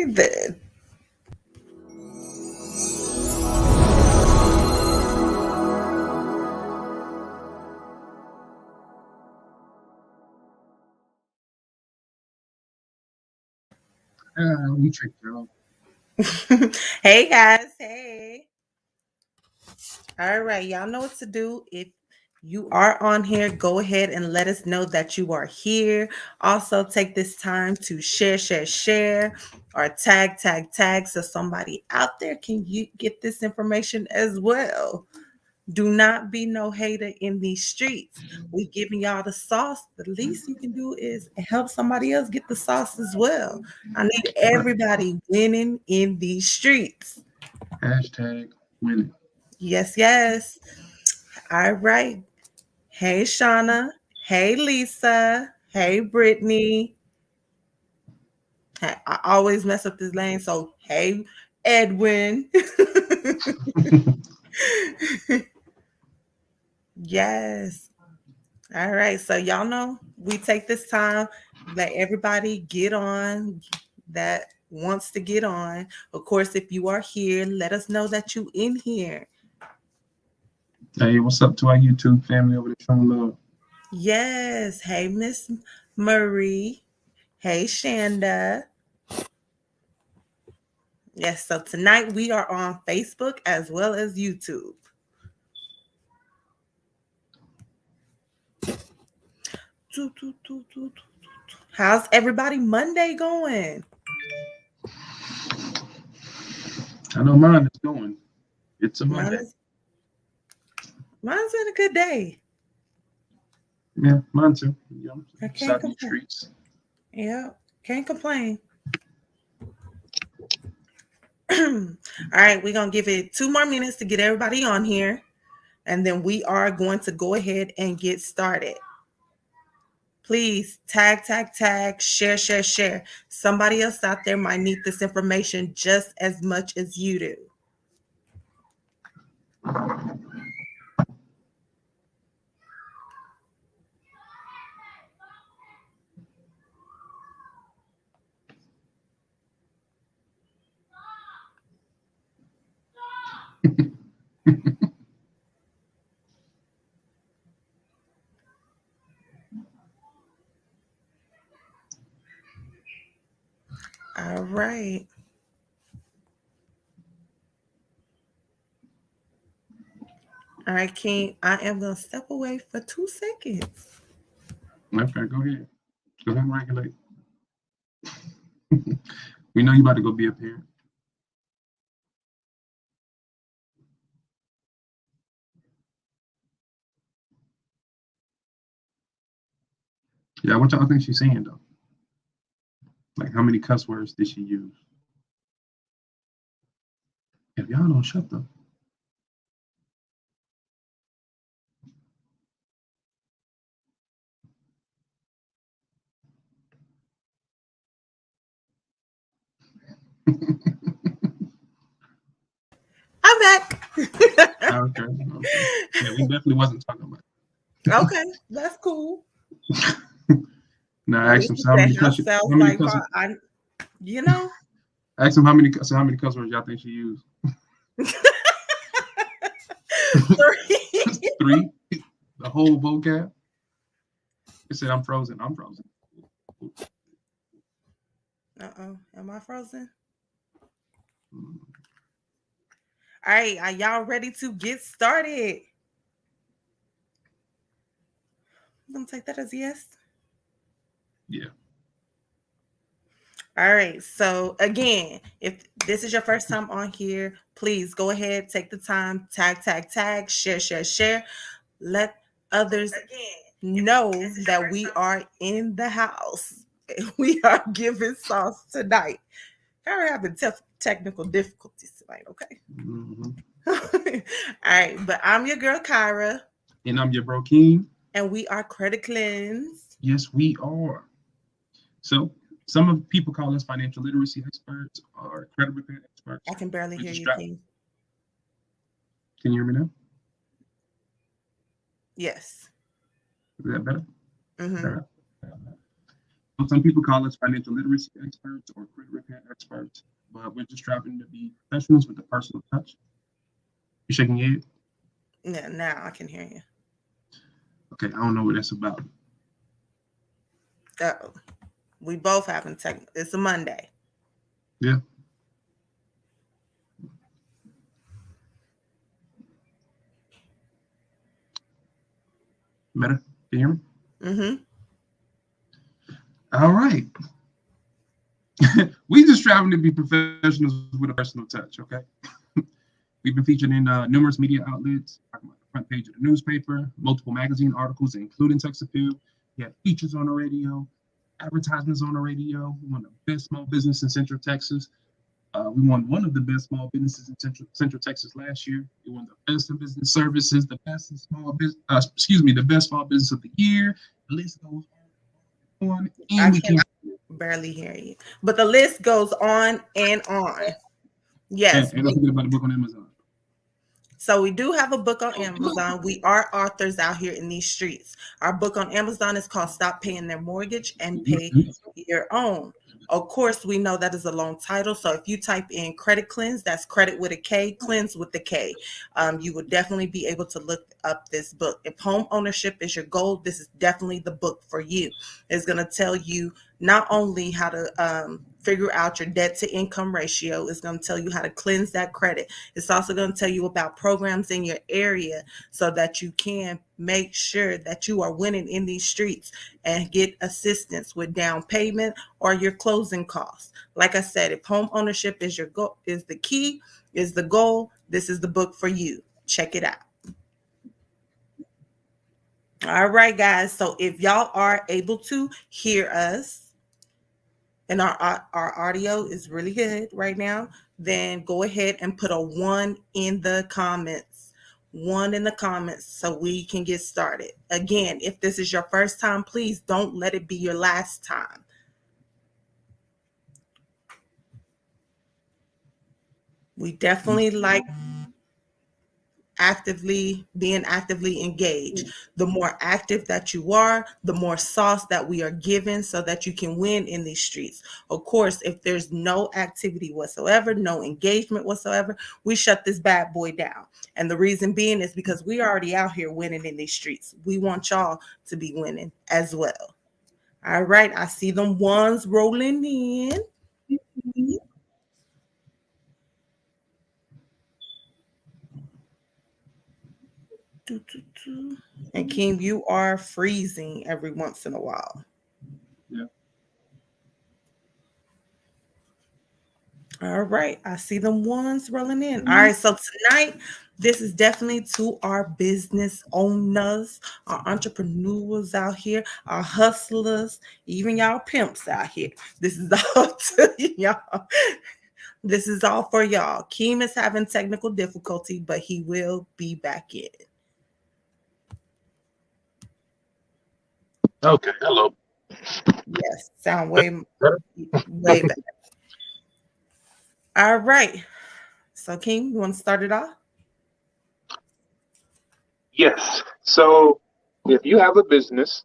righty then. We tricked y'all. Hey guys, hey. All right, y'all know what to do. If you are on here, go ahead and let us know that you are here. Also, take this time to share, or tag, so somebody out there can get this information as well. Do not be no hater in these streets. We giving y'all the sauce. The least you can do is help somebody else get the sauce as well. I need everybody winning in these streets. Hashtag winning. Yes. All right. Hey, Shauna. Hey, Lisa. Hey, Brittany. Hey, I always mess up this name. So, hey, Edwin. Yes. All right. So, y'all know we take this time, let everybody get on that wants to get on. Of course, if you are here, let us know that you in here. Hey, what's up to our YouTube family over there showing love? Yes. Hey, Miss Marie. Hey, Shanda. Yes, so tonight we are on Facebook as well as YouTube. How's everybody Monday going? I know mine is going. It's a Mine Monday. is, mine's been a good day. Yeah, mine too. You know, I just can't out in the complain. streets. Yeah, can't complain. All right, we're going to give it 2 more minutes to get everybody on here. And then we are going to go ahead and get started. Please tag, share. Somebody else out there might need this information just as much as you do. All right. All right, King. I am going to step away for 2 seconds. Okay, go ahead. Go ahead and regulate. We know you about to go be a parent. Yeah, what y'all think she's saying though? Like, how many cuss words did she use? If y'all don't shut them. I'm back. Okay. Yeah, we definitely wasn't talking about it. Okay, that's cool. Now ask him How cuss sounds like you know. Ask him how many cuss words y'all think she used. 3. The whole vocab. It said I'm frozen. I'm frozen. Am I frozen? All right, are y'all ready to get started? I'm gonna take that as a yes. Yeah. All right. So again, if this is your first time on here, please go ahead, take the time, tag, share. Let others know that we are in the house. We are giving sauce tonight. We're having technical difficulties tonight, okay? Mm-hmm. All right, but I'm your girl Kyra. And I'm your bro King. And we are Kredit Kleanse. Yes, we are. So some of people call us financial literacy experts or credit repair experts. I can barely hear you, King. Can you hear me now? Yes. Is that better? Mm-hmm. So some people call us financial literacy experts or credit repair experts, but we're just striving to be professionals with a personal touch. You shaking your head? Yeah, now I can hear you. Okay, I don't know what that's about. Uh, we both having tech. It's a Monday. Yeah, better. Can you hear me? Mm-hmm. All right. We just striving to be professionals with a personal touch. Okay. We've been featured in numerous media outlets, talking about the front page of the newspaper, multiple magazine articles, including Sex Appeal. We have features on the radio, advertisements on the radio. We won the best small business in Central Texas. We won one of the best small businesses in Central Texas last year. We won the best in business services, the best in small business, the best small business of the year. The list goes on, I and we can can. barely hear you, but the list goes on and on. Yes, And don't forget about the book on Amazon. so we do have a book on Amazon. We are authors out here in these streets. Our book on Amazon is called Stop Paying Their Mortgage and Pay Your Own. Of course, we know that is a long title. So if you type in Credit Cleanse, that's credit with a K, cleanse with the K, you would definitely be able to look up this book. If home ownership is your goal, this is definitely the book for you. It's going to tell you not only how to figure out your debt to income ratio, it's going to tell you how to cleanse that credit. It's also going to tell you about programs in your area so that you can make sure that you are winning in these streets and get assistance with down payment or your closing costs. Like I said, if home ownership is your goal, is the key, is the goal, this is the book for you. Check it out. All right, guys. So if y'all are able to hear us, and our audio is really good right now, then go ahead and put a 1 in the comments. 1 in the comments so we can get started. Again, if this is your first time, please don't let it be your last time. We definitely like being actively engaged. The more active that you are, the more sauce that we are given so that you can win in these streets. Of course, if there's no activity whatsoever, no engagement whatsoever, we shut this bad boy down. And the reason being is because we are already out here winning in these streets. We want y'all to be winning as well. All right, I see them ones rolling in. And Kim, you are freezing every once in a while. Yeah. All right, I see them ones rolling in. All right, so tonight, this is definitely to our business owners, our entrepreneurs out here, our hustlers, even y'all pimps out here. This is all to y'all. This is all for y'all. Keem is having technical difficulty, but he will be back in. Okay. Hello. Yes, sound way, Better? way better. All right. So, Keem, you want to start it off? Yes. So if you have a business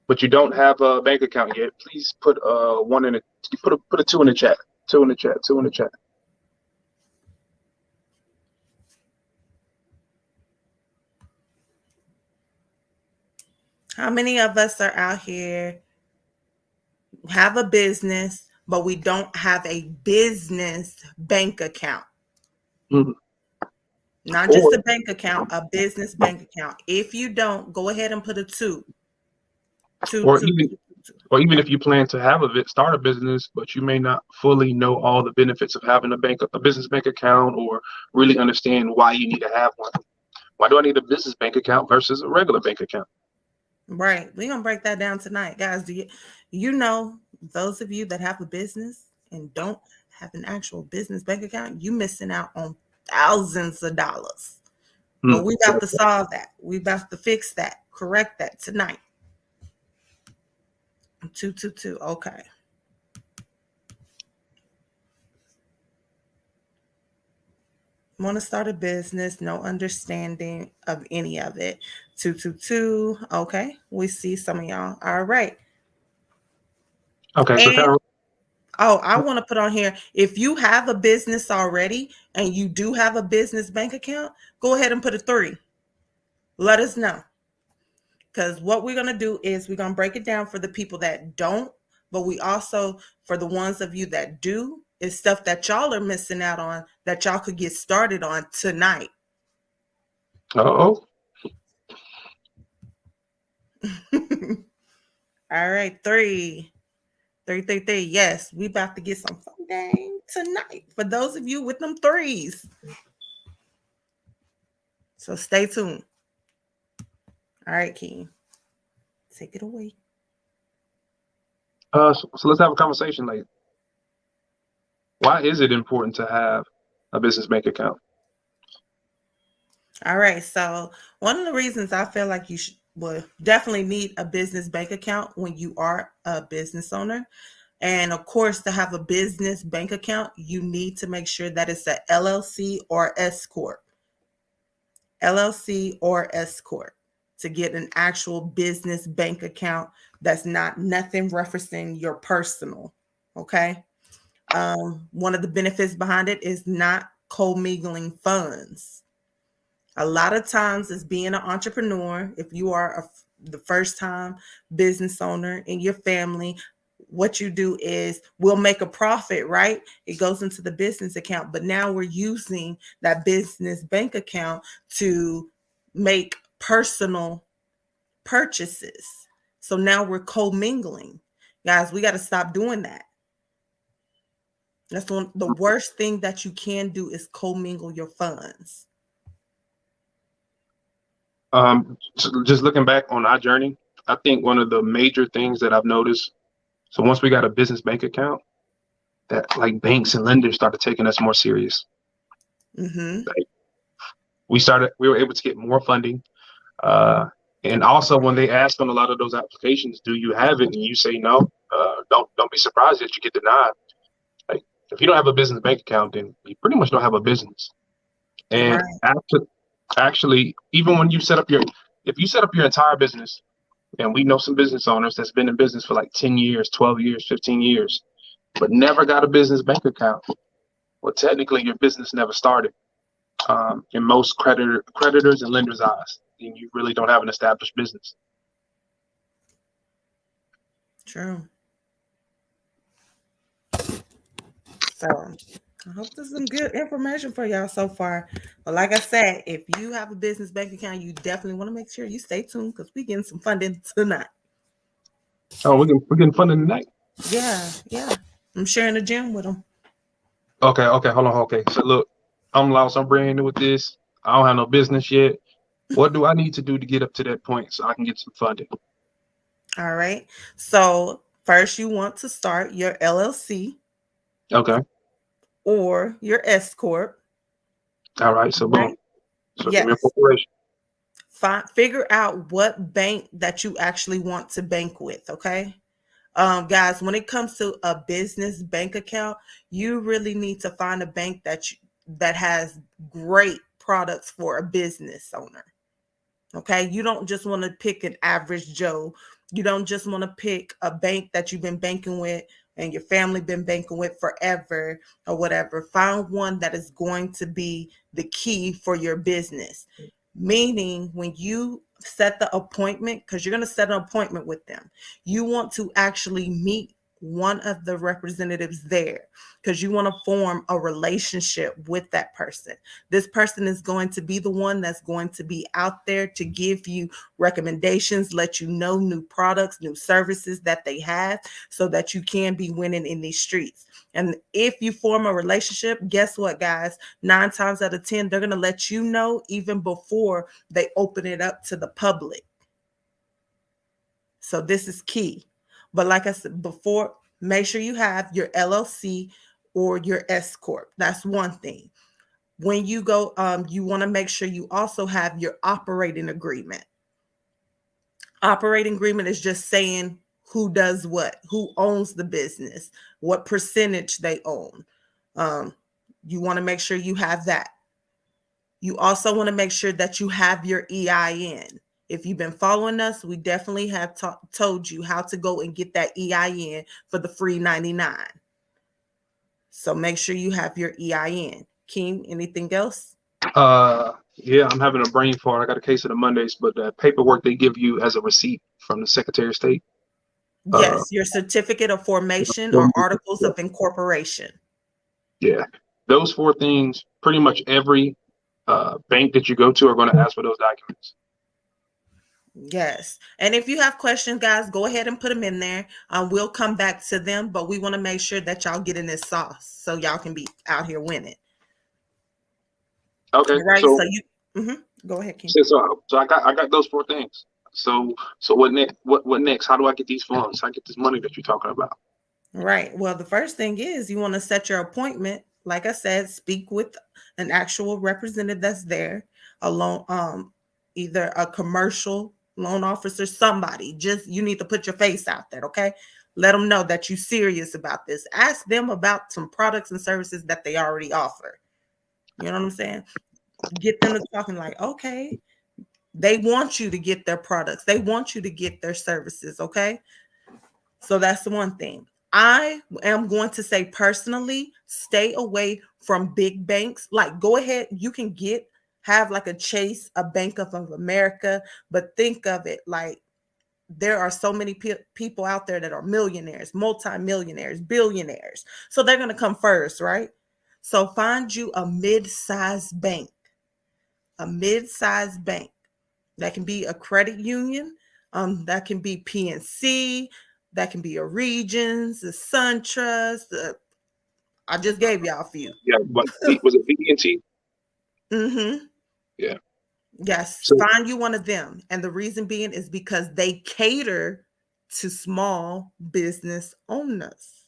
but you don't have a bank account yet, please put one in a put a two in the chat. Two in the chat. Two in the chat. How many of us are out here, have a business, but we don't have a business bank account? Mhm. Not just Or a bank account, a business bank account. If you don't, go ahead and put a two. Two, or two, even two, two, two. or even if you plan to have start a business, but you may not fully know all the benefits of having a business bank account, or really understand why you need to have one. Why do I need a business bank account versus a regular bank account? Right. We're gonna break that down tonight. Guys, you know those of you that have a business and don't have an actual business bank account, you missing out on thousands of dollars. But Hmm. we about to solve that. We about to fix that, correct that tonight. 222. Okay. Want to start a business, no understanding of any of it. 222. Okay. We see some of y'all. All right. Okay, so And kind oh, I want to put on here, if you have a business already and you do have a business bank account, go ahead and put a 3. Let us know. Because what we're going to do is we're going to break it down for the people that don't, but we also, for the ones of you that do, is stuff that y'all are missing out on that y'all could get started on tonight. of. Oh, All right, 3. 333. Yes, we about to get some funding tonight for those of you with them threes. So stay tuned. All right, King. Take it away. so let's have a conversation. Like, why is it important to have a business bank account? All right. So one of the reasons I feel like you should will definitely need a business bank account when you are a business owner. And of course, to have a business bank account, you need to make sure that it's a LLC or S corp. LLC or S corp to get an actual business bank account that's not nothing referencing your personal. Okay. One of the benefits behind it is not commingling funds. A lot of times, as being an entrepreneur, if you are the first time business owner in your family, what you do is we'll make a profit, right? It goes into the business account, but now we're using that business bank account to make personal purchases. So now we're commingling. Guys, we got to stop doing that. That's the worst thing that you can do is commingle your funds. So just looking back on our journey, I think one of the major things that I've noticed. So once we got a business bank account, that like banks and lenders started taking us more serious. Mm-hmm. Like we were able to get more funding. Uh, and also when they ask on a lot of those applications, do you have it? And you say no, don't be surprised that you get denied. Like if you don't have a business bank account, then you pretty much don't have a business. And Right. actually, even when you set up if you set up your entire business, and we know some business owners that's been in business for like 10 years, 12 years, 15 years, but never got a business bank account. Well, technically, your business never started. In most creditors and lenders' eyes, and you really don't have an established business. True. So I hope this is some good information for y'all so far. But like I said, if you have a business bank account, you definitely want to make sure you stay tuned because we getting some funding tonight. Oh, we're getting funding tonight. Yeah, yeah. I'm sharing the gym with them. Okay, hold on. Okay, so look, I'm lost. I'm brand new with this. I don't have no business yet. What do I need to do to get up to that point so I can get some funding? All right. So first, you want to start your LLC Okay, or your S corp. all right. So boom. Right. So give me a Yes. corporation. Figure out what bank that you actually want to bank with. Okay. Guys, when it comes to a business bank account, you really need to find a bank that has great products for a business owner. Okay, you don't just want to pick an average Joe. You don't just want to pick a bank that you've been banking with and your family been banking with forever or whatever. Find one that is going to be the key for your business. Meaning, when you set the appointment, because you're going to set an appointment with them, you want to actually meet one of the representatives there because you want to form a relationship with that person. This person is going to be the one that's going to be out there to give you recommendations, let you know new products, new services that they have so that you can be winning in these streets. And if you form a relationship, guess what, guys? 9 times out of 10, they're going to let you know even before they open it up to the public. So this is key. But like I said before, make sure you have your LLC or your S corp. That's one thing. When you go, you want to make sure you also have your operating agreement. Operating agreement is just saying who does what, who owns the business, what percentage they own. Um, you want to make sure you have that. You also want to make sure that you have your EIN. If you've been following us, we definitely have told you how to go and get that EIN for the free 99. So make sure you have your EIN. Keem, anything else? Yeah, I'm having a brain fart. I got a case of the Mondays, but the paperwork they give you as a receipt from the Secretary of State. Uh, Yes, your certificate of formation or articles of incorporation. yeah, those four things. Pretty much every bank that you go to are going to ask for those documents. Yes. And if you have questions, guys, go ahead and put them in there. We'll come back to them, but we want to make sure that y'all get in this sauce so y'all can be out here winning. Okay, All right. So so you go ahead, King. so I got those four things. So what next? What next? How do I get these funds? How I get this money that you're talking about? Right. Well, the first thing is you want to set your appointment. Like I said, speak with an actual representative that's there, a loan, either a commercial loan officer, somebody. Just you need to put your face out there, okay? Let them know that you're serious about this. Ask them about some products and services that they already offer. You know what I'm saying? Get them to talking like, okay, they want you to get their products. They want you to get their services, okay? So that's the one thing. I am going to say personally, stay away from big banks. Like, go ahead, you can have like a Chase, a Bank of America, but think of it like there are so many people out there that are millionaires, multimillionaires, billionaires. So they're going to come first, right? So find you a mid-sized bank that can be a credit union, that can be PNC, that can be a Regions, the SunTrust. I just gave y'all a few. Yeah, but was it BNT? Mm-hmm. Yeah. Yes, So find you one of them. And the reason being is because they cater to small business owners.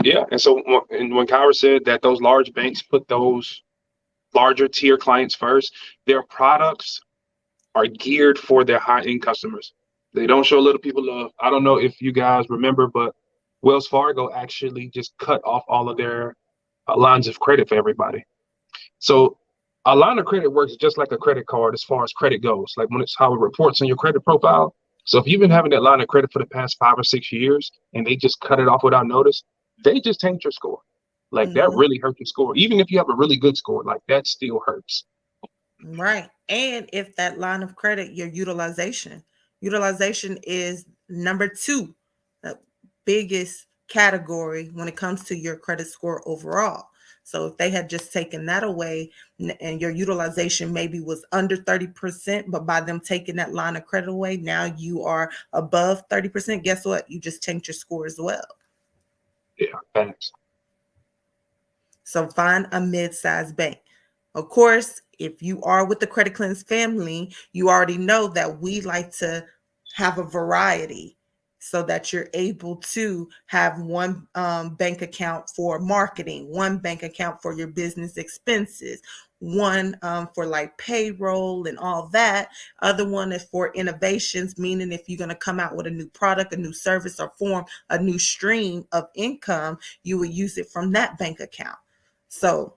yeah, and so when Kyra said that those large banks put those larger tier clients first, their products are geared for their high end customers. They don't show little people love. I don't know if you guys remember, but Wells Fargo actually just cut off all of their lines of credit for everybody. So a line of credit works just like a credit card as far as credit goes, like when it's how it reports on your credit profile. So if you've been having that line of credit for the past 5 or 6 years and they just cut it off without notice, they just tanked your score. Like that Mm-hmm. really hurt your score. Even if you have a really good score, like that still hurts. Right. And if that line of credit, your utilization is number two, the biggest category when it comes to your credit score overall. So if they had just taken that away and your utilization maybe was under 30%, but by them taking that line of credit away, now you are above 30%. Guess what? You just tanked your score as well. Yeah, thanks. So find a mid-sized bank. Of course, if you are with the Kredit Kleanse family, you already know that we like to have a variety so that you're able to have one bank account for marketing, one bank account for your business expenses, one for like payroll and all that. Other one is for innovations, meaning if you're going to come out with a new product, a new service, or form a new stream of income, you will use it from that bank account. So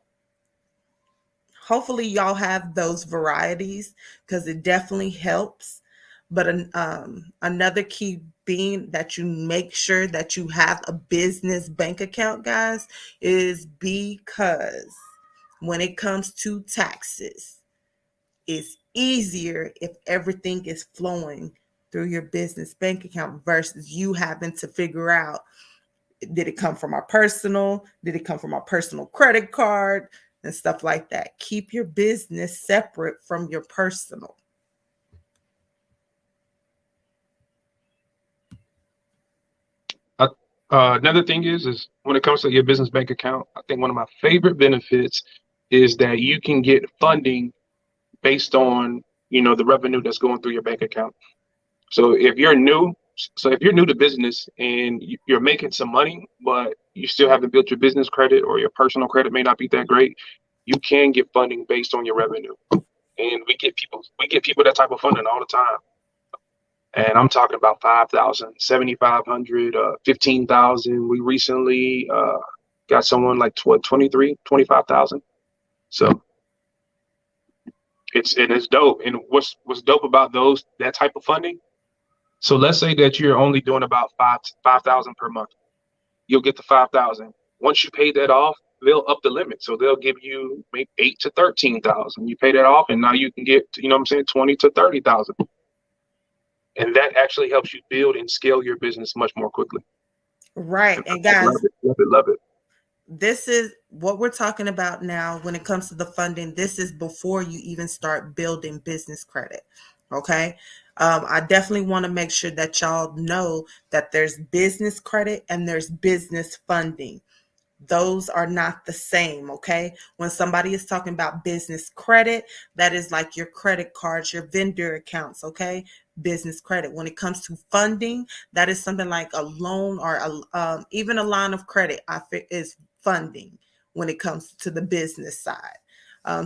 hopefully y'all have those varieties because it definitely helps. But another key being that you make sure that you have a business bank account, guys, is because when it comes to taxes, it's easier if everything is flowing through your business bank account versus you having to figure out, did it come from my personal? Did it come from my personal credit card? And stuff like that. Keep your business separate from your personal. Another thing is when it comes to your business bank account, I think one of my favorite benefits is that you can get funding based on the revenue that's going through your bank account. So if you're new to business and you're making some money, but you still haven't built your business credit or your personal credit may not be that great, you can get funding based on your revenue. And we get people that type of funding all the time. And I'm talking about 5,000, 7,500, 15,000. We recently got someone like 23, 25,000. So It's dope. And what's dope about that type of funding? So let's say that you're only doing about 5,000 per month. You'll get the 5,000. Once you pay that off, they'll up the limit. So they'll give you maybe 8 to 13,000. You pay that off, and now you can get, 20 to 30,000. And that actually helps you build and scale your business much more quickly. Right. And And I guys, love it, love it, love it. this is what we're talking about now when it comes to the funding. This is before you even start building business credit. Okay. I definitely want to make sure that y'all know that there's business credit and there's business funding. Those are not the same. Okay. When somebody is talking about business credit, that is like your credit cards, your vendor accounts. Okay. Business credit. When it comes to funding, that is something like a loan or even a line of credit is funding when it comes to the business side.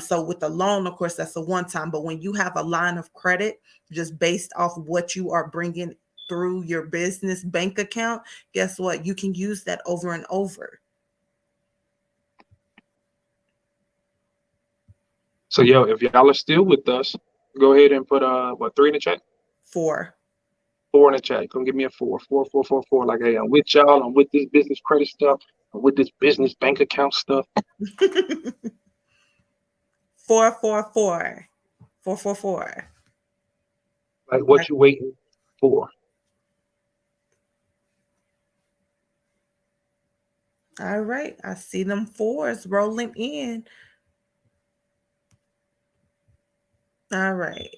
So with the loan, of course, that's a one time. But when you have a line of credit, just based off what you are bringing through your business bank account, guess what? You can use that over and over. So, yo, if y'all are still with us, go ahead and put, 3 in the chat? For 4 in the chat. Come give me a 4. 4, 4, 4, 4. Like, hey, I'm with y'all. I'm with this business credit stuff. I'm with this business bank account stuff. 444 444. Like, what you waiting for? All right, I see them fours rolling in. All right.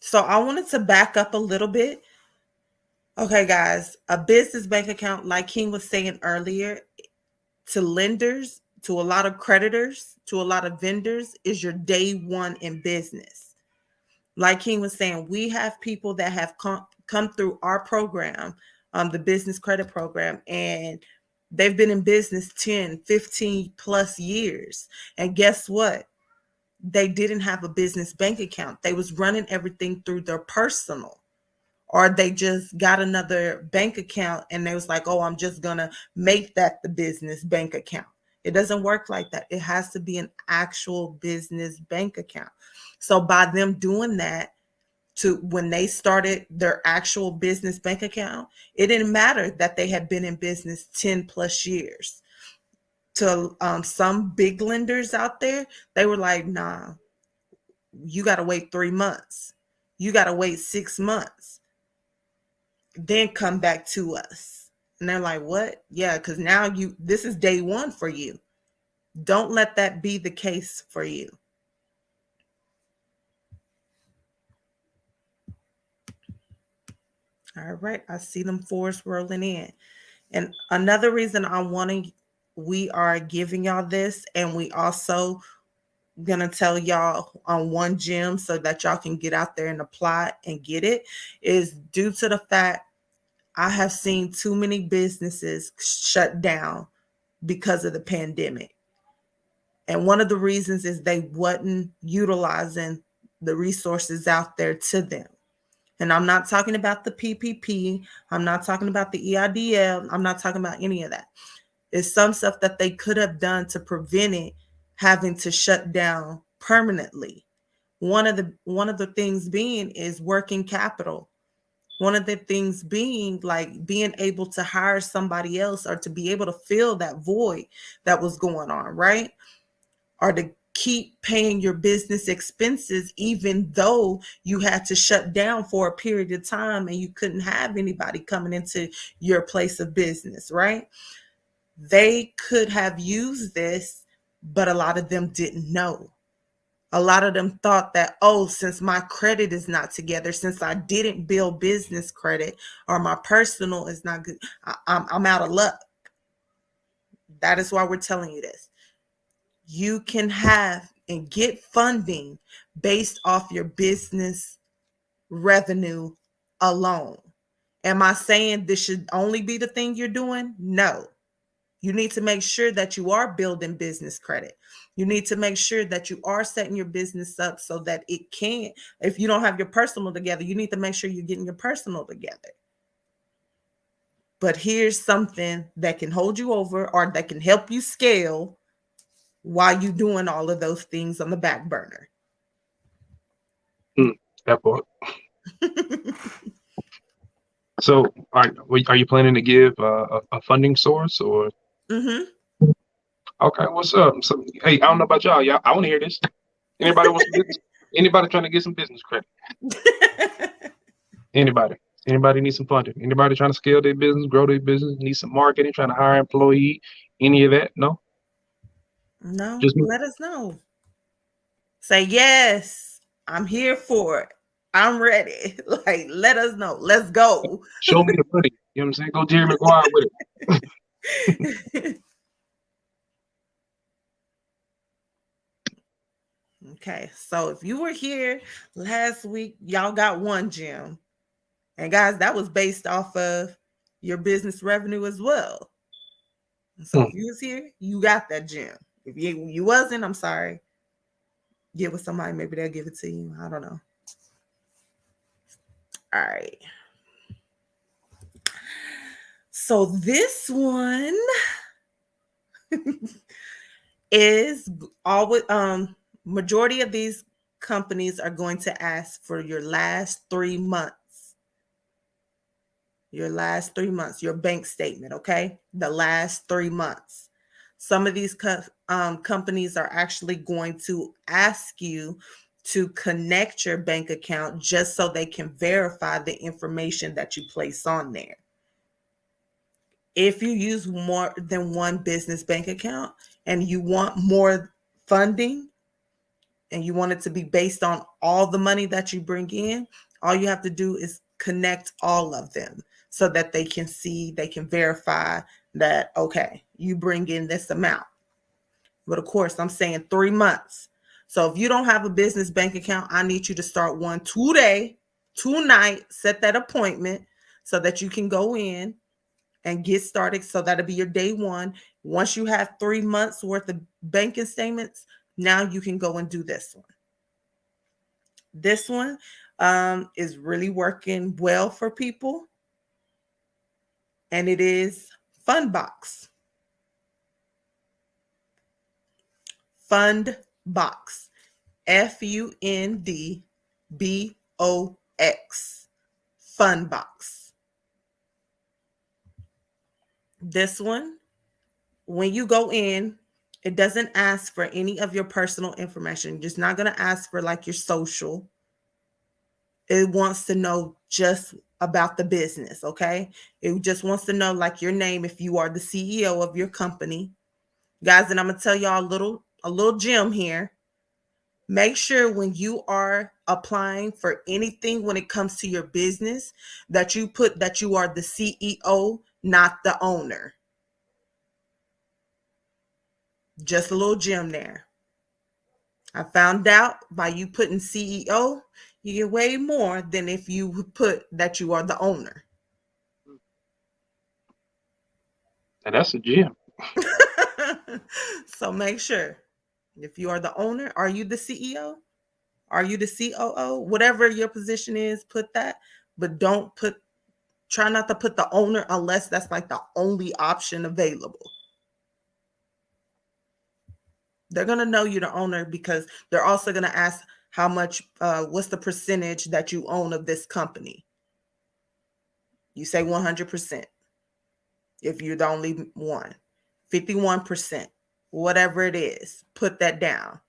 So I wanted to back up a little bit. Okay, guys, a business bank account, like King was saying earlier, to lenders, to a lot of creditors, to a lot of vendors, is your day one in business. Like King was saying, we have people that have come through our program, the business credit program, and they've been in business 10, 15 plus years. And guess what? They didn't have a business bank account. They was running everything through their personal, or they just got another bank account and they was like, oh, I'm just gonna make that the business bank account. It doesn't work like that. It has to be an actual business bank account. So by them doing that, to when they started their actual business bank account, it didn't matter that they had been in business 10 plus years. To some big lenders out there, they were like, nah, you got to wait 3 months. You got to wait 6 months. Then come back to us. And they're like, what? Yeah, because now this is day one for you. Don't let that be the case for you. All right, I see them fours rolling in. And another reason we are giving y'all this, and we also gonna tell y'all on one gem so that y'all can get out there and apply and get it, is due to the fact I have seen too many businesses shut down because of the pandemic. And one of the reasons is they wasn't utilizing the resources out there to them. And I'm not talking about the PPP. I'm not talking about the EIDL. I'm not talking about any of that. It's some stuff that they could have done to prevent it having to shut down permanently. One of the things being is working capital. One of the things being like being able to hire somebody else or to be able to fill that void that was going on, right? Or to keep paying your business expenses even though you had to shut down for a period of time and you couldn't have anybody coming into your place of business, right? They could have used this, but a lot of them didn't know. A lot of them thought that, oh, since my credit is not together, since I didn't build business credit or my personal is not good, I'm out of luck. That is why we're telling you this. You can have and get funding based off your business revenue alone. Am I saying this should only be the thing you're doing? No. You need to make sure that you are building business credit. You need to make sure that you are setting your business up so that it can, if you don't have your personal together, you need to make sure you're getting your personal together. But here's something that can hold you over or that can help you scale while you doing all of those things on the back burner. That part. So, are you planning to give a funding source or? Mm-hmm. Okay, what's up? So, hey, I don't know about y'all. Y'all, I want to hear this. Anybody wants some business? Anybody trying to get some business credit? Anybody? Anybody need some funding? Anybody trying to scale their business, grow their business, need some marketing, trying to hire an employee? Any of that? No, No, just me. let us know. Say yes, I'm here for it. I'm ready. Like, let us know. Let's go. Show me the money. You know what I'm saying? Go Jerry Maguire with it. Okay, so if you were here last week, y'all got one gem. And guys, that was based off of your business revenue as well. So Hmm. if you was here, you got that gem. If you wasn't, I'm sorry. Get with somebody, maybe they'll give it to you. I don't know. All right. So this one is always majority of these companies are going to ask for your last 3 months. Your last 3 months, your bank statement, okay? The last 3 months. Some of these companies are actually going to ask you to connect your bank account just so they can verify the information that you place on there. If you use more than one business bank account and you want more funding and you want it to be based on all the money that you bring in, all you have to do is connect all of them so that they can see, they can verify that, okay, you bring in this amount. But of course, I'm saying 3 months. So if you don't have a business bank account, I need you to start one today, tonight, set that appointment so that you can go in and get started. So that'll be your day one. Once you have 3 months worth of banking statements, now you can go and do this one. This one is really working well for people, and it is Fundbox. Fundbox. Fundbox. Fundbox. This one, when you go in, it doesn't ask for any of your personal information. It's not going to ask for like your social. It wants to know just about the business, okay? It just wants to know like your name if you are the CEO of your company. Guys, and I'm going to tell y'all a little gem here. Make sure when you are applying for anything when it comes to your business that you put that you are the CEO, not the owner. Just a little gem there. I found out by you putting CEO, you get way more than if you put that you are the owner. And that's a gem. So make sure if you are the owner, are you the CEO? Are you the COO? Whatever your position is, put that, but try not to put the owner unless that's like the only option available. They're going to know you're the owner because they're also going to ask how much, what's the percentage that you own of this company? You say 100% if you're the only one, 51%, whatever it is, put that down.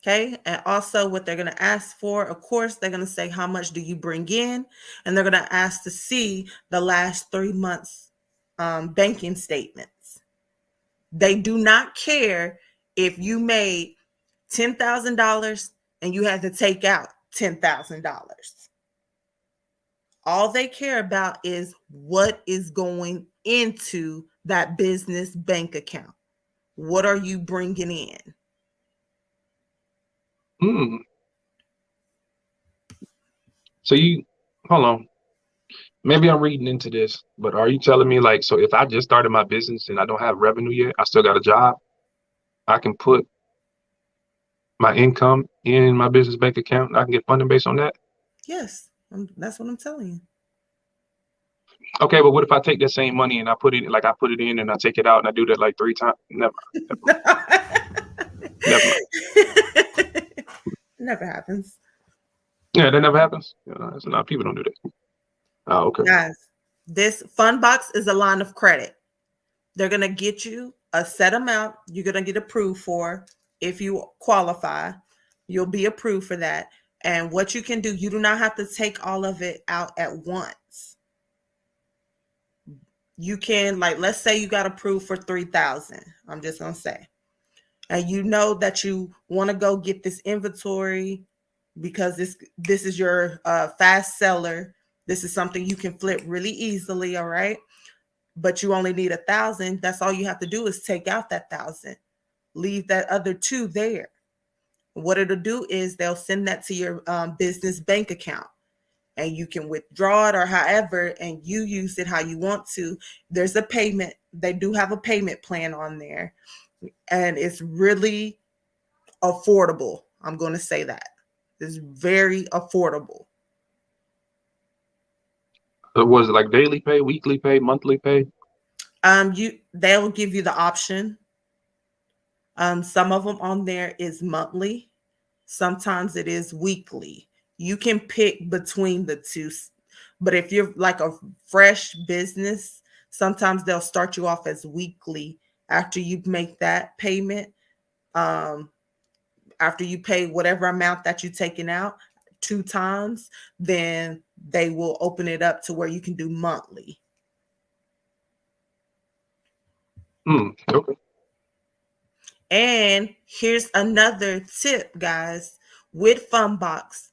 Okay. And also, what they're going to ask for, of course, they're going to say, how much do you bring in? And they're going to ask to see the last 3 months banking statements. They do not care if you made $10,000 and you had to take out $10,000. All they care about is what is going into that business bank account. What are you bringing in? Hmm. So hold on. Maybe I'm reading into this, but are you telling me like, so if I just started my business and I don't have revenue yet, I still got a job, I can put my income in my business bank account and I can get funding based on that? Yes, that's what I'm telling you. Okay, but what if I take that same money and I put it in and I take it out and I do that like 3 times? Never mind, never mind. Never happens. Yeah, that never happens. There's a lot of people don't do that. Oh, okay. Guys, this fund box is a line of credit. They're going to get you a set amount you're going to get approved for. If you qualify, you'll be approved for that. And what you can do, you do not have to take all of it out at once. You can, like, let's say you got approved for 3,000. I'm just going to say. And you know that you want to go get this inventory because this is your fast seller. This is something you can flip really easily, all right? But you only need 1,000. That's all you have to do is take out that 1,000. Leave that other 2 there. What it'll do is they'll send that to your business bank account, and you can withdraw it or however, and you use it how you want to. There's a payment. They do have a payment plan on there, and it's really affordable. I'm going to say that. It's very affordable. Was it like daily pay, weekly pay, monthly pay? They'll give you the option. Some of them on there is monthly. Sometimes it is weekly. You can pick between the two. But if you're like a fresh business, sometimes they'll start you off as weekly after you make that payment. After you pay whatever amount that you're taking out 2 times, then they will open it up to where you can do monthly. Okay. And here's another tip, guys, with Fundbox.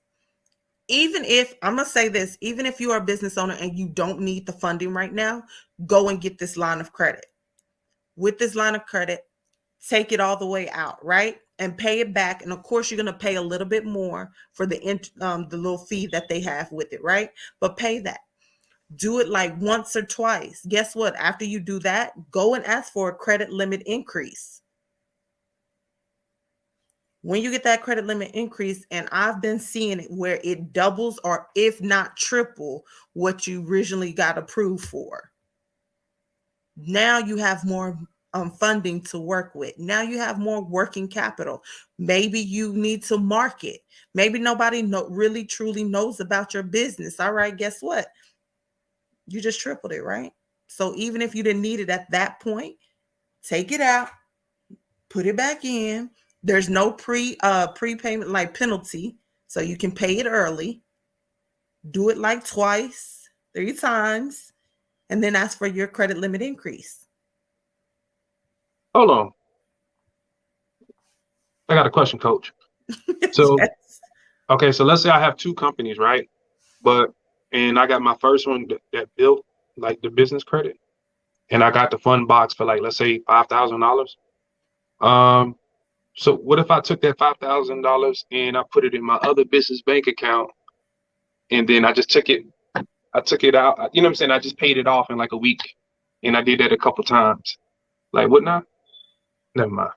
Even if, I'm going to say this, even if you are a business owner and you don't need the funding right now, go and get this line of credit. With this line of credit, take it all the way out, right? And pay it back. And of course, you're going to pay a little bit more for the little fee that they have with it, right? But pay that. Do it like once or twice. Guess what? After you do that, go and ask for a credit limit increase. When you get that credit limit increase, and I've been seeing it where it doubles or if not triple what you originally got approved for. Now you have more funding to work with. Now you have more working capital. Maybe you need to market. Maybe nobody really truly knows about your business. All right, guess what? You just tripled it, right? So even if you didn't need it at that point, take it out, put it back in. There's no prepayment like penalty, so you can pay it early. Do it like twice, 3 times, and then ask for your credit limit increase. Hold on. I got a question, Coach. So, Yes. okay, so let's say I have 2 companies, right? And I got my first one that built like the business credit, and I got the fund box for like, let's say $5,000. So what if I took that $5,000 and I put it in my other business bank account, and then I took it out, you know what I'm saying? I just paid it off in like a week, and I did that a couple times. Like, wouldn't I? Never mind.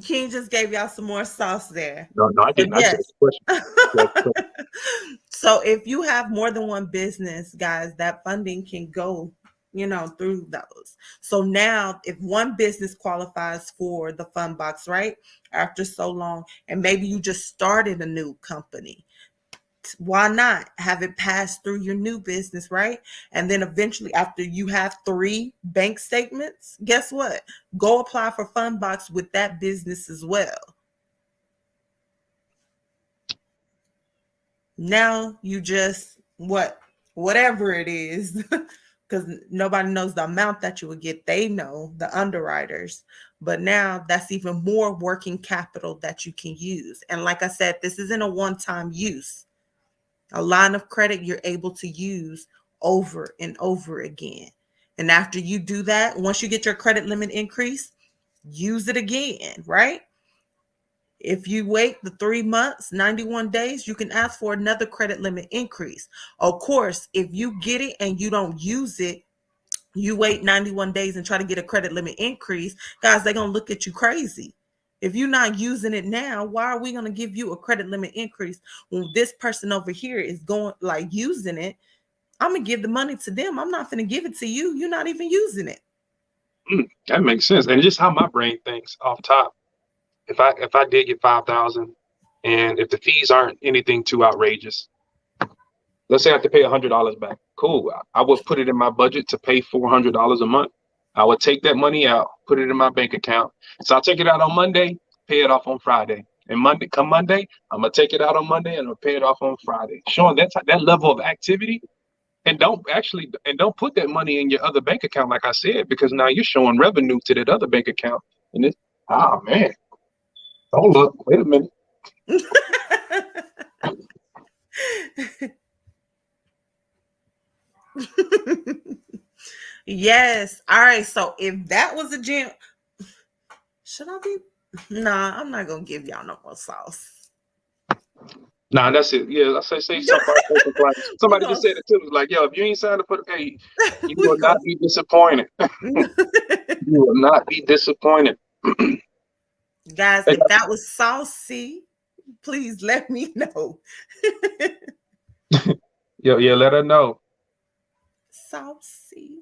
King just gave y'all some more sauce there. No, I didn't. I just Yes. asked a question. So if you have more than one business, guys, that funding can go, through those. So now if one business qualifies for the fund box, right? After so long, and maybe you just started a new company, why not have it pass through your new business, right? And then eventually, after you have 3 bank statements, guess what? Go apply for fund box with that business as well. Now you just whatever it is, because nobody knows the amount that you would get. They know, the underwriters, but now that's even more working capital that you can use. And like I said, this isn't a one-time use. A line of credit you're able to use over and over again. And after you do that, once you get your credit limit increase, use it again, right? If you wait the 3 months, 91 days, you can ask for another credit limit increase. Of course, if you get it and you don't use it, you wait 91 days and try to get a credit limit increase, guys, they're going to look at you crazy. If you're not using it now, why are we going to give you a credit limit increase when this person over here is going like using it? I'm gonna give the money to them. I'm not gonna give it to you. You're not even using it. That makes sense. And just how my brain thinks off top. If I did get 5,000, and if the fees aren't anything too outrageous, let's say I have to pay $100 back. Cool. I would put it in my budget to pay $400 a month. I would take that money out, put it in my bank account. So I'll take it out on Monday, pay it off on Friday. And come Monday, I'm gonna take it out on Monday and I'll pay it off on Friday. Showing that level of activity, and don't put that money in your other bank account, like I said, because now you're showing revenue to that other bank account. And it's man, hold up, wait a minute. Yes. All right. So if that was a gym, should I be? Nah, I'm not gonna give y'all no more sauce. Nah, that's it. Yeah, I say something. we Somebody gonna just said it too. Like, yo, if you ain't signed up for the, hey, you we will not be disappointed. gonna You will not be disappointed. guys. Hey, If that was saucy, please let me know. yo, yeah, let her know. Saucy,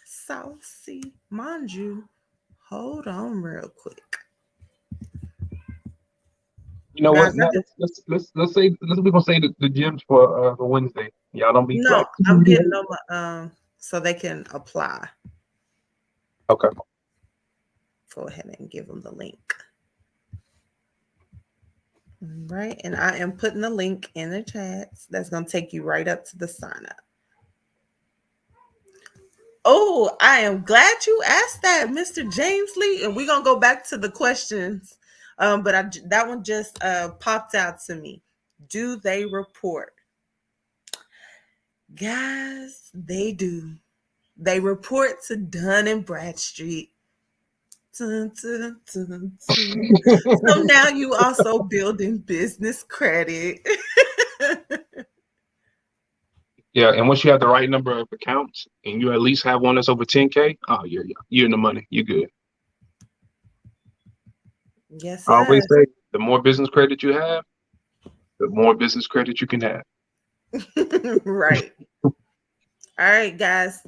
saucy, mind you. Hold on, real quick, You know guys. what? Now we're gonna say the gyms for Wednesday. Y'all don't be No, like. I'm getting them so they can apply. Okay. Go ahead and give them the link. Right, and I am putting the link in the chats. That's gonna take you right up to the sign up. Oh, I am glad you asked that, Mr. James Lee. And we're gonna go back to the questions. But that one just popped out to me. Do they report? Guys, they do. They report to Dun and Bradstreet. Dun, dun, dun, dun. So now you also building business credit. Yeah, and once you have the right number of accounts, and you at least have one that's over 10K, oh, you're in the money. You're good. Yes, I always yes. say the more business credit you have, the more business credit you can have. Right. All right, guys.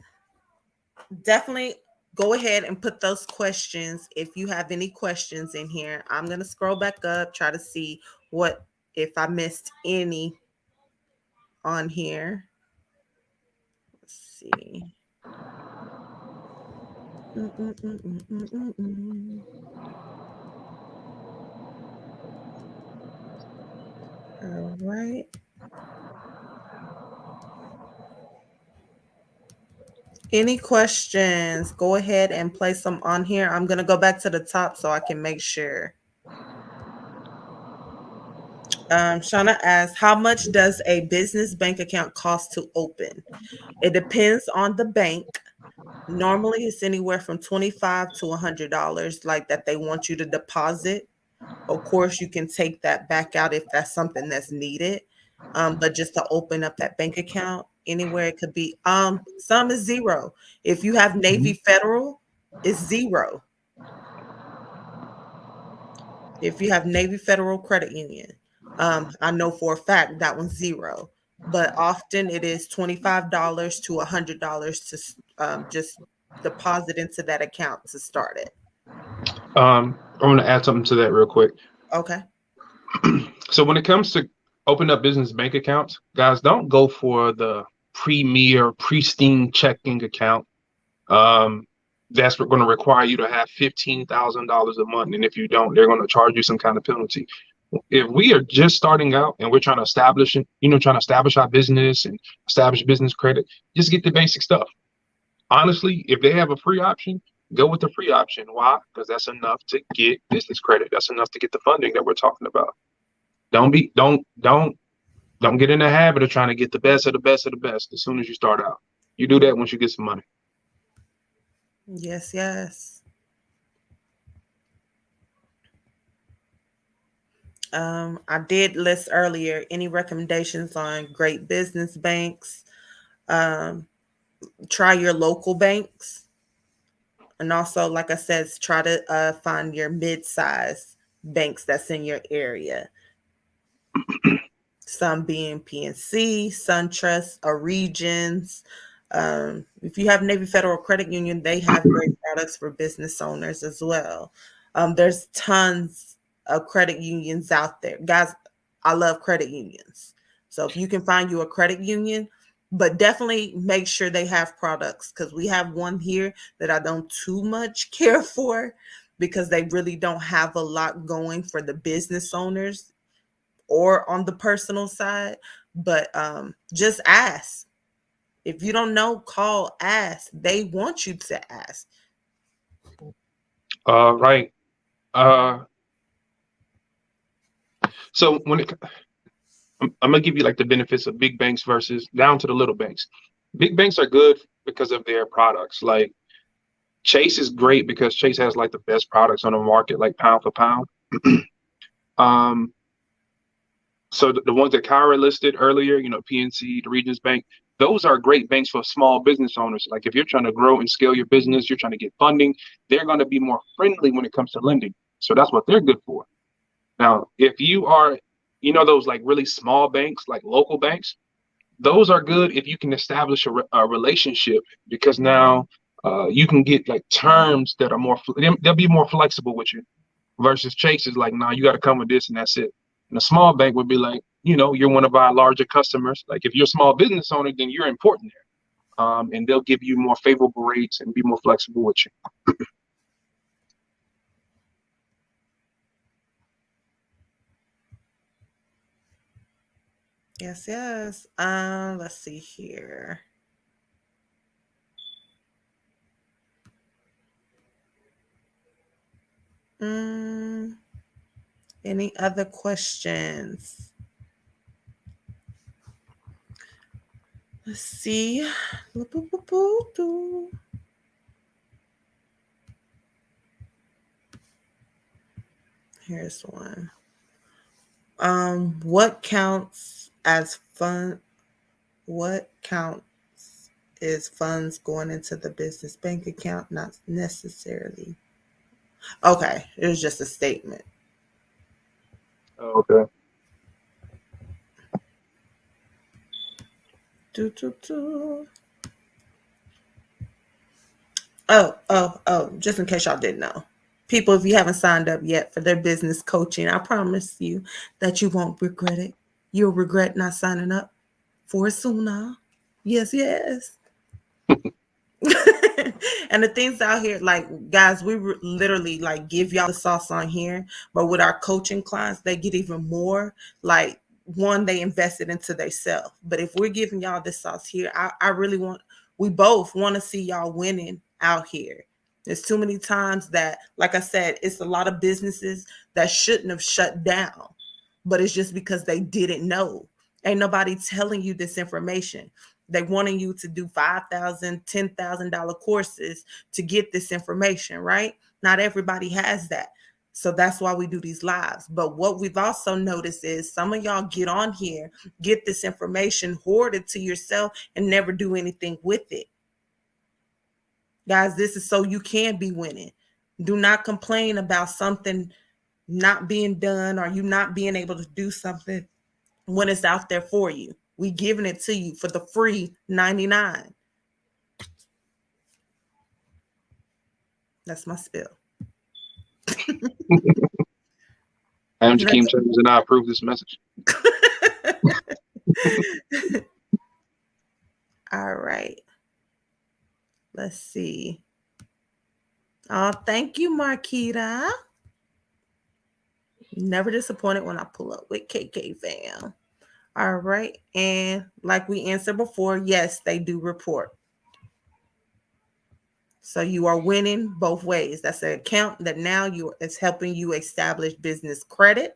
Definitely go ahead and put those questions if you have any questions in here. I'm going to scroll back up, try to see what if I missed any on here. Let's see. All right. Any questions? Go ahead and place them on here. I'm going to go back to the top so I can make sure. Shauna asks, how much does a business bank account cost to open? It depends on the bank. Normally, it's anywhere from $25 to $100, like that they want you to deposit. Of course, you can take that back out if that's something that's needed. But just to open up that bank account, anywhere it could be. Some is zero. If you have Navy Federal, it's zero. If you have Navy Federal Credit Union, I know for a fact that one's zero. But often it is $25 to $100 to just deposit into that account to start it. I'm gonna add something to that real quick. Okay. So when it comes to open up business bank accounts, guys, don't go for the premier, pristine checking account. Um, that's going to require you to have $15,000 a month, and if you don't, they're going to charge you some kind of penalty. If we are just starting out and we're trying to establish our business and establish business credit, just get the basic stuff. Honestly, if they have a free option, go with the free option. Why? Because that's enough to get business credit. That's enough to get the funding that we're talking about. Don't get in the habit of trying to get the best of the best of the best as soon as you start out. You do that once you get some money. Yes, yes. I did list earlier any recommendations on great business banks. Um, Try your local banks. And also, like I said, try to find your mid-size banks that's in your area. some being PNC, SunTrust, or Regions. If you have Navy Federal Credit Union, they have great products for business owners as well. There's tons of credit unions out there. Guys, I love credit unions. So if you can find you a credit union, but definitely make sure they have products, because we have one here that I don't too much care for because they really don't have a lot going for the business owners or on the personal side. But just ask. If you don't know, call, ask. They want you to ask. Right. Uh, so I'm gonna give you like the benefits of big banks versus down to the little banks. Big banks are good because of their products. Like Chase is great because Chase has like the best products on the market, like pound for pound. um, so the ones that Kyra listed earlier, PNC, the Regions Bank, those are great banks for small business owners. Like if you're trying to grow and scale your business, you're trying to get funding, they're going to be more friendly when it comes to lending. So that's what they're good for. Now, if you are, those like really small banks, like local banks, those are good if you can establish a relationship, because now you can get like terms that are they'll be more flexible with you, versus Chase is like, nah, you got to come with this and that's it. And a small bank would be like, you're one of our larger customers. Like if you're a small business owner, then you're important there. And they'll give you more favorable rates and be more flexible with you. Yes, yes. Let's see here. Mm, any other questions? Let's see. Here's one. What counts as fun? What counts is funds going into the business bank account, not necessarily. Okay, it was just a statement. Okay. Do, do, do. Oh, just in case y'all didn't know. People, if you haven't signed up yet for their business coaching, I promise you that you won't regret it. You'll regret not signing up for it sooner. Yes, yes. And the things out here, like guys, we literally like give y'all the sauce on here, but with our coaching clients, they get even more. Like one, they invested into themselves. But if we're giving y'all this sauce here, I really want, we both want to see y'all winning out here. There's too many times that, like I said, it's a lot of businesses that shouldn't have shut down, but it's just because they didn't know. Ain't nobody telling you this information. They wanting you to do $5,000, $10,000 courses to get this information, right? Not everybody has that. So that's why we do these lives. But what we've also noticed is some of y'all get on here, get this information, hoard it to yourself, and never do anything with it. Guys, this is so you can be winning. Do not complain about something not being done or you not being able to do something when it's out there for you. We giving it to you for the free 99. That's my spill. And Jakeem Chambers and I approve this message. All right. Let's see. Oh, thank you, Marquita. Never disappointed when I pull up with KK fam. All right. And like we answered before, yes, they do report. So you are winning both ways. That's an account that now you is helping you establish business credit,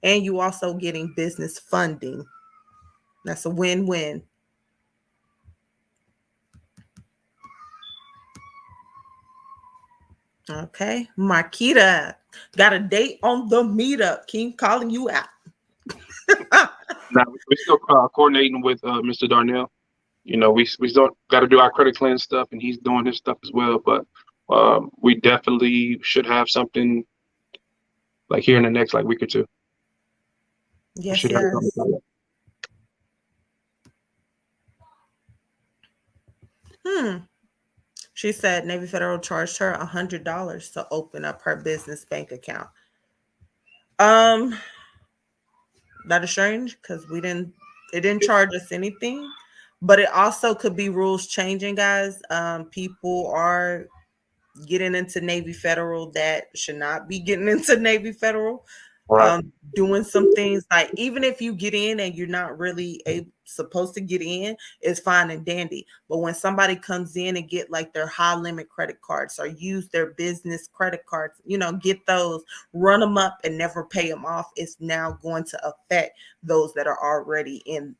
and you also getting business funding. That's a win-win. Okay. Marquita got a date on the meetup. Keep calling you out. Now we're still coordinating with Mr. Darnell. We still got to do our Kredit Kleanse stuff, and he's doing his stuff as well. But we definitely should have something like here in the next like week or two. We Yes, should have yes. something. Hmm. She said Navy Federal charged her $100 to open up her business bank account. Um, that is strange because it didn't charge us anything, but it also could be rules changing, guys. People are getting into Navy Federal that should not be getting into Navy Federal. Right. Doing some things like even if you get in and you're not really supposed to get in, it's fine and dandy. But when somebody comes in and get like their high limit credit cards or use their business credit cards, get those, run them up and never pay them off, it's now going to affect those that are already in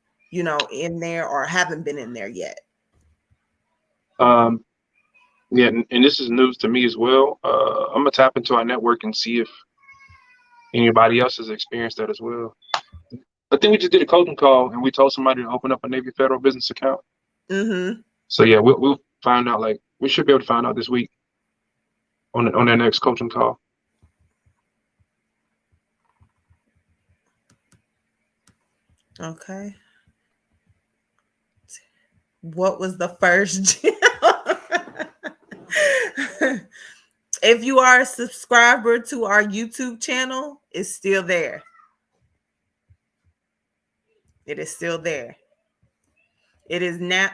there or haven't been in there yet. Um, yeah, and this is news to me as well. I'm gonna tap into our network and see if anybody else has experienced that as well. I think we just did a coaching call and we told somebody to open up a Navy Federal business account. Mm-hmm. So yeah, we'll find out. Like we should be able to find out this week on that next coaching call. Okay. What was the first? If you are a subscriber to our YouTube channel, it's still there. It is still there. It is not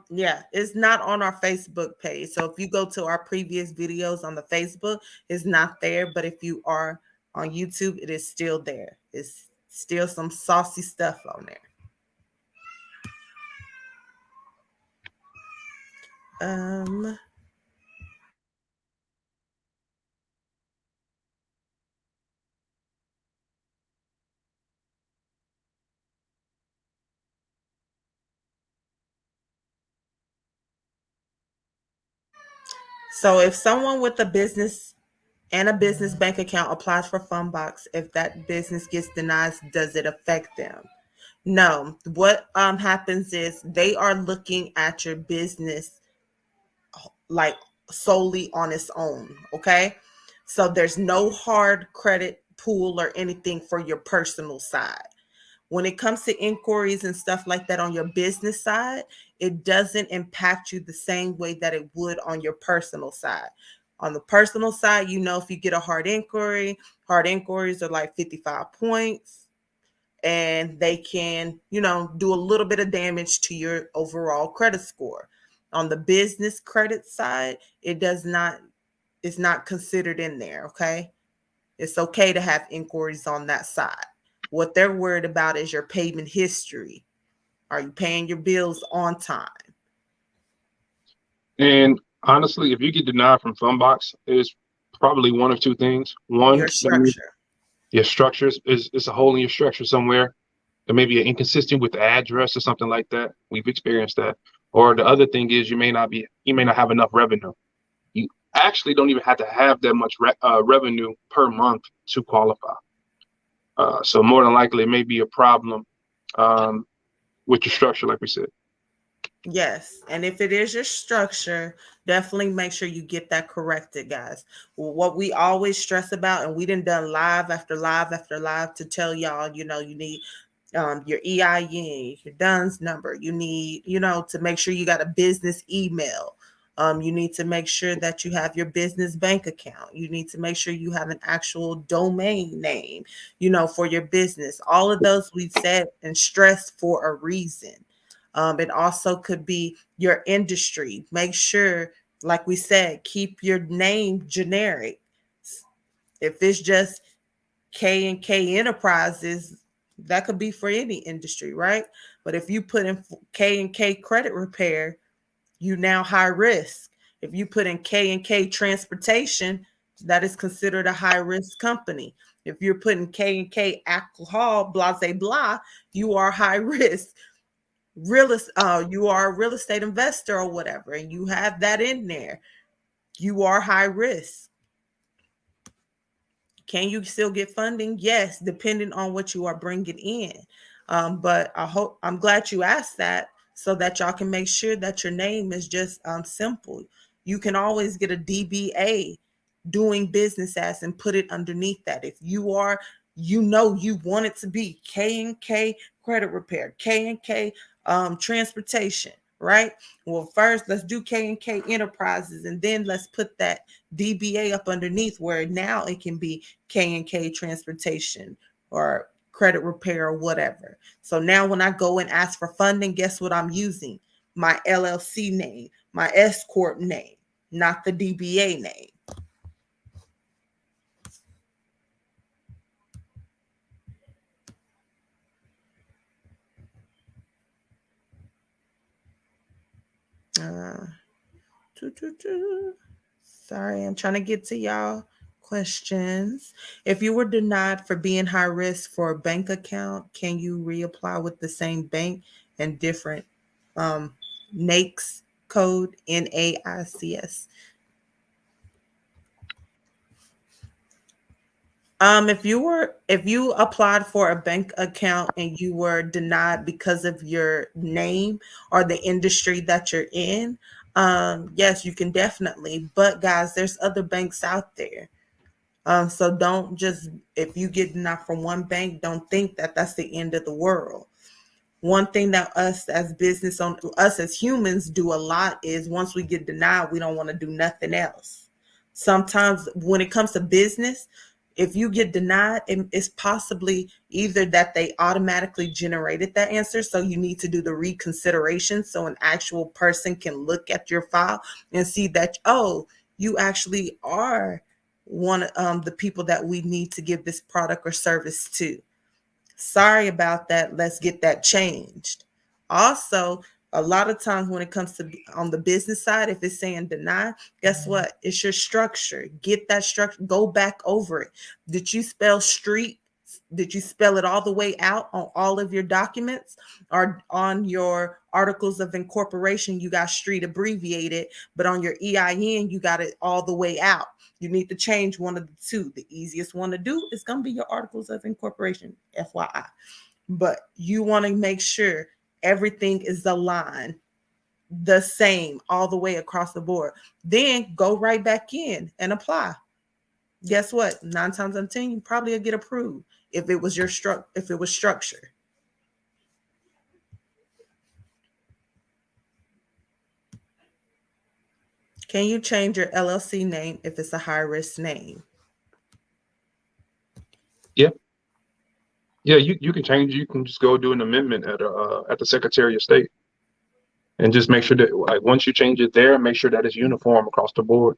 yeah, it's not on our Facebook page. So if you go to our previous videos on the Facebook, it's not there, but if you are on YouTube, it is still there. It's still some saucy stuff on there. Um so if someone with a business and a business bank account applies for Fundbox, if that business gets denied, does it affect them? No. What happens is they are looking at your business like solely on its own. Okay. So there's no hard credit pool or anything for your personal side. When it comes to inquiries and stuff like that on your business side, it doesn't impact you the same way that it would on your personal side. On the personal side, if you get a hard inquiries are like 55 points and they can, do a little bit of damage to your overall credit score. On the business credit side, it's not considered in there, okay? It's okay to have inquiries on that side. What they're worried about is your payment history. Are you paying your bills on time? And honestly, if you get denied from Funbox, it's probably one of two things. One, Your that means structure. your structures is a hole in your structure somewhere. There may be an inconsistent with the address or something like that. We've experienced that. Or the other thing is you may not have enough revenue. You actually don't even have to have that much revenue per month to qualify. So more than likely, it may be a problem um, with your structure, like we said. Yes. And if it is your structure, definitely make sure you get that corrected, guys. What we always stress about, and we done live after live after live to tell y'all, you need your EIN, your DUNS number. You need, to make sure you got a business email. You need to make sure that you have your business bank account. You need to make sure you have an actual domain name, for your business. All of those we said and stressed for a reason. It also could be your industry. Make sure, like we said, keep your name generic. If it's just K and K Enterprises, that could be for any industry, right? But if you put in K and K Credit Repair, you now high risk. If you put in K and K Transportation, that is considered a high risk company. If you're putting K and K Alcohol, blah blah blah, you are high risk. You are a real estate investor or whatever, and you have that in there, you are high risk. Can you still get funding? Yes, depending on what you are bringing in. But I'm glad you asked that so that y'all can make sure that your name is just simple. You can always get a DBA, doing business as, and put it underneath that. If you are, you want it to be K and K Credit Repair, K and K Transportation. right? Well, first let's do K&K Enterprises, and then let's put that DBA up underneath where now it can be K&K Transportation or Credit Repair or whatever. So now when I go and ask for funding, guess what I'm using? My LLC name, my S corp name, not the DBA name. Uh, Sorry, I'm trying to get to y'all questions. If you were denied for being high risk for a bank account, can you reapply with the same bank and different um, NAICS code, NAICS? If you applied for a bank account and you were denied because of your name or the industry that you're in, yes, you can definitely. But guys, there's other banks out there. So don't just, if you get denied from one bank, don't think that that's the end of the world. One thing that us as humans do a lot is once we get denied, we don't want to do nothing else. Sometimes when it comes to business, if you get denied, it's possibly either that they automatically generated that answer, so you need to do the reconsideration so an actual person can look at your file and see that, oh, you actually are one of the people that we need to give this product or service to. Sorry about that. Let's get that changed. Also, a lot of times when it comes to on the business side, if it's saying deny, guess what? It's your structure. Get that structure. Go back over it. Did you spell street? Did you spell it all the way out on all of your documents, or on your articles of incorporation? You got street abbreviated, but on your EIN, you got it all the way out. You need to change one of the two. The easiest one to do is going to be your articles of incorporation, FYI. But you want to make sure everything is aligned the same all the way across the board. Then go right back in and apply. Guess what? 9 times out of 10, you probably will get approved if it was if it was structure. Can you change your LLC name if it's a high risk name? Yeah, yeah. You can change. You can just go do an amendment at the Secretary of State, and just make sure that like once you change it there, make sure that it's uniform across the board.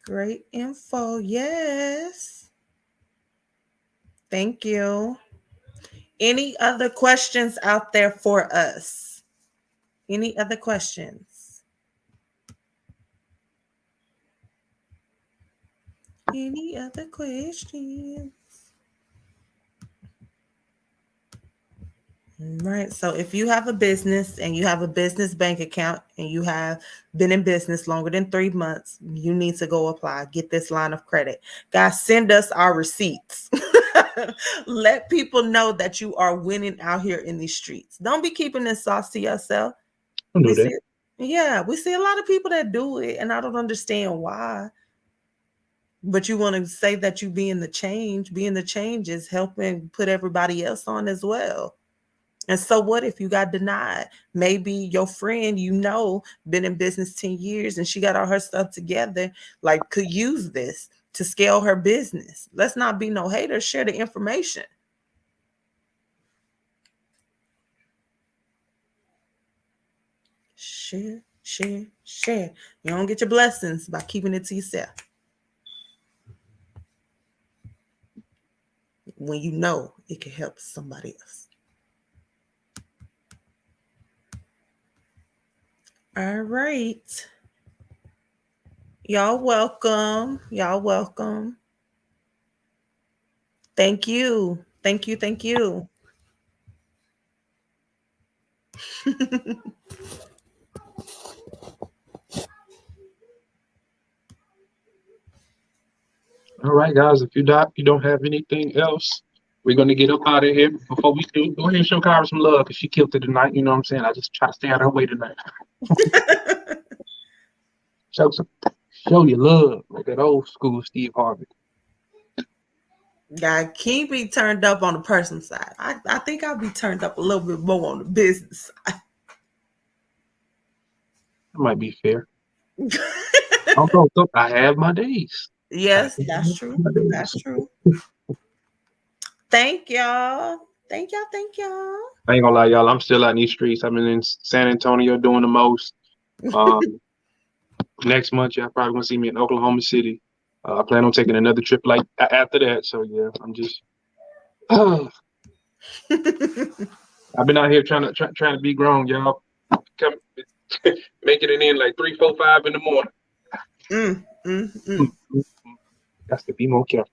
Great info. Yes. Thank you. Any other questions out there for us? Any other questions? Any other questions? Right. So if you have a business and you have a business bank account and you have been in business longer than 3 months, you need to go apply. Get this line of credit. Guys, send us our receipts. Let people know that you are winning out here in these streets. Don't be keeping this sauce to yourself. Don't We do see that. it. Yeah, we see a lot of people that do it, and I don't understand why. But you want to say that you being the change. Being the change is helping put everybody else on as well. And so what if you got denied? Maybe your friend, been in business 10 years and she got all her stuff together, like could use this to scale her business. Let's not be no haters. Share the information. Share, share, share. You don't get your blessings by keeping it to yourself. When you know it can help somebody else. All right. Y'all welcome. Y'all welcome. Thank you. Thank you. Thank you. All right, guys. If you don't have anything else, we're gonna get up out of here. Before we do, go ahead and show Kyra some love because she killed it tonight. You know what I'm saying? I just try to stay out of her way tonight. Show some, show your love like that old school Steve Harvey. God, King be turned up on the personal side. I think I'll be turned up a little bit more on the business That might be fair. side. I don't know. I have my days. I have Yes, that's true. my That's days. true. Thank y'all. Thank y'all. Thank y'all. I ain't gonna lie, y'all. I'm still out in these streets. I've been in San Antonio doing the most. Um, Next month, y'all probably gonna see me in Oklahoma City. I plan on taking another trip like after that. So yeah, I'm just. I've been out here trying to be grown, y'all. Come, making it in like 3, 4, 5 in the morning. Mm, mm, Mm, mm. mm, mm. That's to be more careful.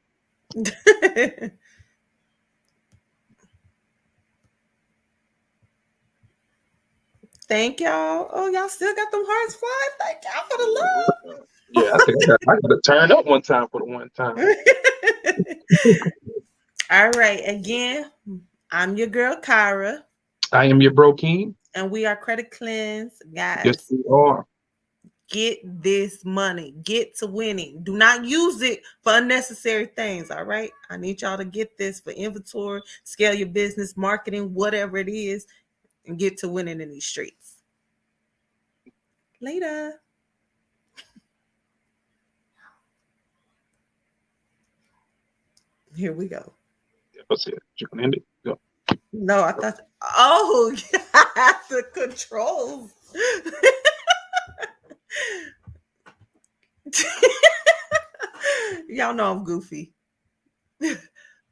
Thank y'all. Oh, y'all still got them hearts flying. Thank y'all for the Yeah, I think I got to turn up one time for the one time. love. All right. Again, I'm your girl, Kyra, I am your bro king. and we are Credit Cleanse. Yes, Guys, we are. get this money. Get to winning. Do not use it for unnecessary things. All right. I need y'all to get this for inventory, scale your business, marketing, whatever it is, and get to winning in these streets. Later. Here we go. That's it. You can end it. Go. No, I thought, oh, the controls. Y'all know I'm goofy.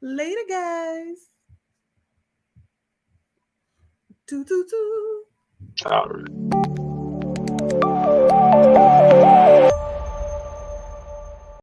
Later, guys. Doo, doo, doo. All right.